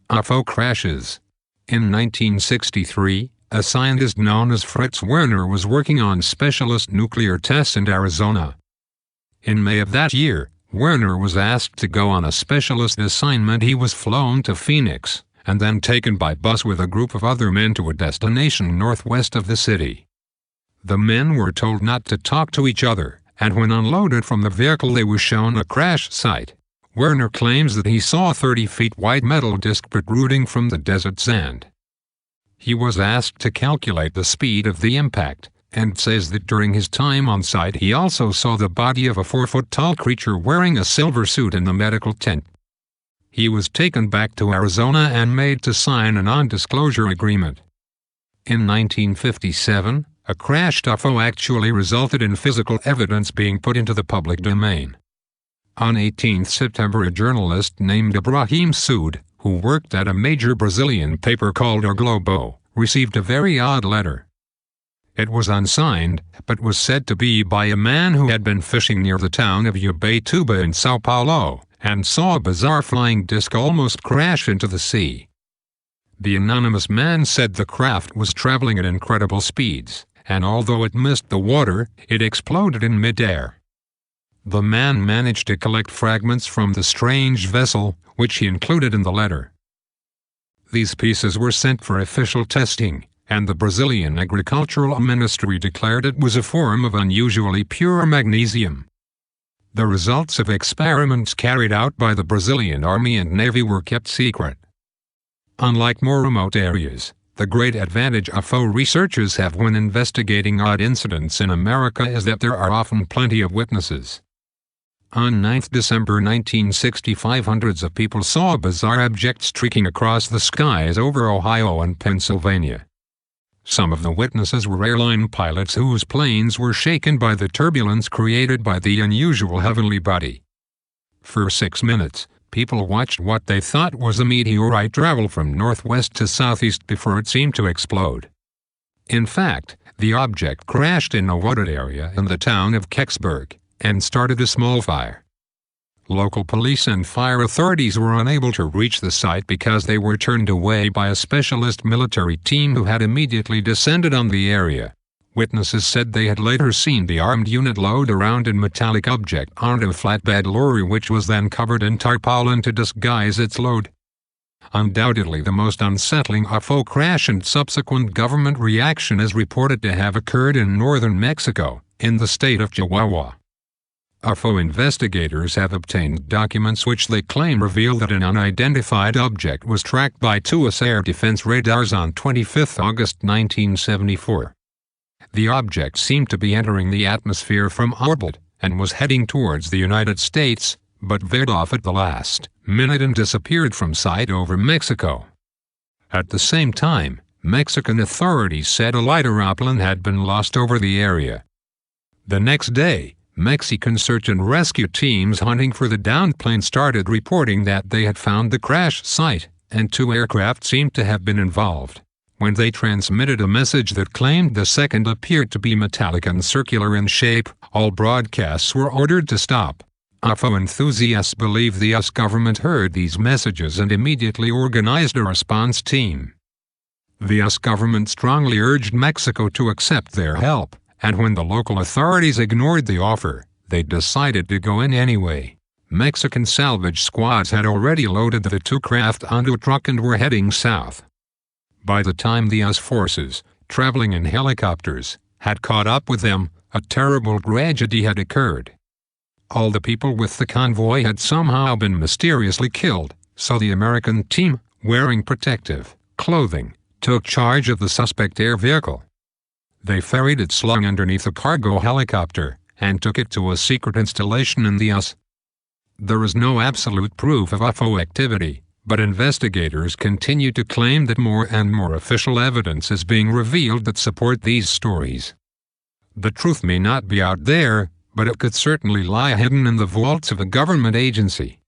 Ufo Crashes. In 1963, a scientist known as Fritz Werner was working on specialist nuclear tests in Arizona. In May of that year, Werner was asked to go on a specialist assignment. He was flown to Phoenix, and then taken by bus with a group of other men to a destination northwest of the city. The men were told not to talk to each other, and when unloaded from the vehicle they were shown a crash site. Werner claims that he saw a 30-feet wide metal disc protruding from the desert sand. He was asked to calculate the speed of the impact, and says that during his time on site he also saw the body of a 4-foot-tall creature wearing a silver suit in the medical tent. He was taken back to Arizona and made to sign a non-disclosure agreement. In 1957, a crashed UFO actually resulted in physical evidence being put into the public domain. On 18 September, a journalist named Ibrahim Soud, who worked at a major Brazilian paper called O Globo, received a very odd letter. It was unsigned, but was said to be by a man who had been fishing near the town of Ubatuba in São Paulo, and saw a bizarre flying disc almost crash into the sea. The anonymous man said the craft was traveling at incredible speeds, and although it missed the water, it exploded in midair. The man managed to collect fragments from the strange vessel, which he included in the letter. These pieces were sent for official testing, and the Brazilian Agricultural Ministry declared it was a form of unusually pure magnesium. The results of experiments carried out by the Brazilian Army and Navy were kept secret. Unlike more remote areas, the great advantage UFO researchers have when investigating odd incidents in America is that there are often plenty of witnesses. On 9 December 1965, hundreds of people saw a bizarre object streaking across the skies over Ohio and Pennsylvania. Some of the witnesses were airline pilots whose planes were shaken by the turbulence created by the unusual heavenly body. For 6 minutes, people watched what they thought was a meteorite travel from northwest to southeast before it seemed to explode. In fact, the object crashed in a wooded area in the town of Kecksburg and started a small fire. Local police and fire authorities were unable to reach the site because they were turned away by a specialist military team who had immediately descended on the area. Witnesses said they had later seen the armed unit load around a metallic object onto a flatbed lorry, which was then covered in tarpaulin to disguise its load. Undoubtedly the most unsettling UFO crash and subsequent government reaction is reported to have occurred in northern Mexico, in the state of Chihuahua. UFO investigators have obtained documents which they claim reveal that an unidentified object was tracked by two U.S. air defense radars on 25 August 1974. The object seemed to be entering the atmosphere from orbit, and was heading towards the United States, but veered off at the last minute and disappeared from sight over Mexico. At the same time, Mexican authorities said a light aeroplane had been lost over the area. The next day, Mexican search and rescue teams hunting for the downed plane started reporting that they had found the crash site, and 2 aircraft seemed to have been involved. When they transmitted a message that claimed the second appeared to be metallic and circular in shape, all broadcasts were ordered to stop. UFO enthusiasts believe the U.S. government heard these messages and immediately organized a response team. The U.S. government strongly urged Mexico to accept their help, and when the local authorities ignored the offer, they decided to go in anyway. Mexican salvage squads had already loaded the 2 craft onto a truck and were heading south. By the time the U.S. forces, traveling in helicopters, had caught up with them, a terrible tragedy had occurred. All the people with the convoy had somehow been mysteriously killed, so the American team, wearing protective clothing, took charge of the suspect air vehicle. They ferried it slung underneath a cargo helicopter, and took it to a secret installation in the U.S. There is no absolute proof of UFO activity, but investigators continue to claim that more and more official evidence is being revealed that support these stories. The truth may not be out there, but it could certainly lie hidden in the vaults of a government agency.